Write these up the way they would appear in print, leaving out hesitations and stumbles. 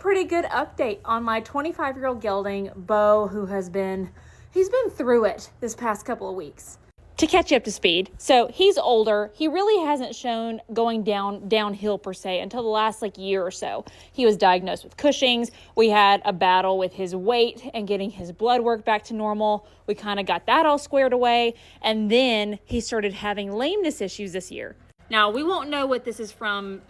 pretty good update on my 25-year-old gelding, Bo, who he's been through it this past couple of weeks. To catch you up to speed, so he's older. He really hasn't shown going downhill per se until the last year or so. He was diagnosed with Cushing's. We had a battle with his weight and getting his blood work back to normal. We kind of got that all squared away, and then he started having lameness issues this year. Now, we won't know what this is from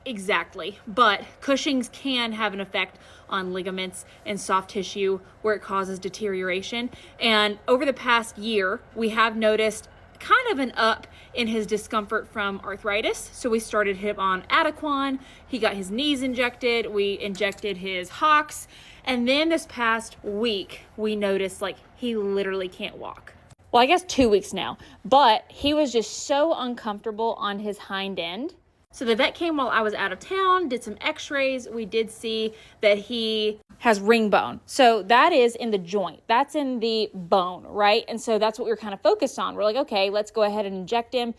exactly, but Cushing's can have an effect on ligaments and soft tissue where it causes deterioration. And over the past year, we have noticed kind of an up in his discomfort from arthritis. So we started him on Adequan. He got his knees injected. We injected his hocks. And then this past week, we noticed he literally can't walk. Well, I guess 2 weeks now, but he was just so uncomfortable on his hind end. So the vet came while I was out of town, did some x-rays. We did see that he has ring bone. So that is in the joint. That's in the bone, right? And so that's what we were kind of focused on. We're like, okay, let's go ahead and inject him.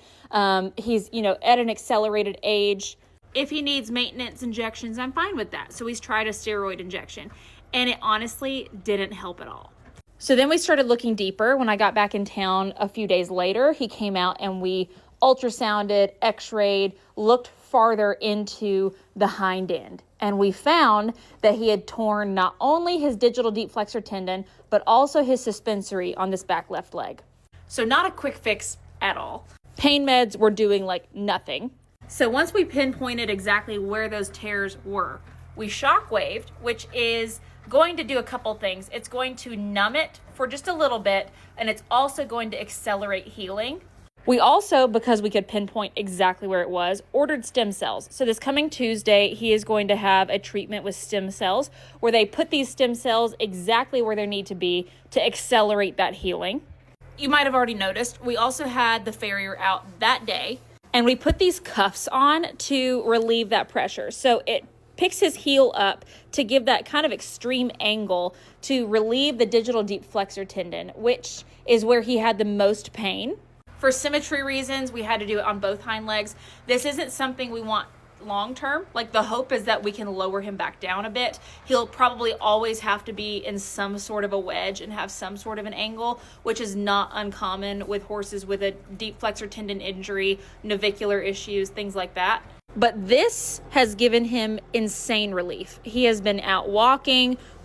He's, at an accelerated age. If he needs maintenance injections, I'm fine with that. So he's tried a steroid injection, and it honestly didn't help at all. So then we started looking deeper. When I got back in town a few days later, he came out and we ultrasounded, x-rayed, looked farther into the hind end. And we found that he had torn not only his digital deep flexor tendon, but also his suspensory on this back left leg. So not a quick fix at all. Pain meds were doing nothing. So once we pinpointed exactly where those tears were, we shockwaved, which is going to do a couple things. It's going to numb it for just a little bit, and it's also going to accelerate healing. We also, because we could pinpoint exactly where it was, ordered stem cells. So this coming Tuesday, he is going to have a treatment with stem cells where they put these stem cells exactly where they need to be to accelerate that healing. You might have already noticed, we also had the farrier out that day, and we put these cuffs on to relieve that pressure. So it picks his heel up to give that kind of extreme angle to relieve the digital deep flexor tendon, which is where he had the most pain. For symmetry reasons, we had to do it on both hind legs. This isn't something we want long-term. The hope is that we can lower him back down a bit. He'll probably always have to be in some sort of a wedge and have some sort of an angle, which is not uncommon with horses with a deep flexor tendon injury, navicular issues, things like that. But this has given him insane relief. He has been out walking.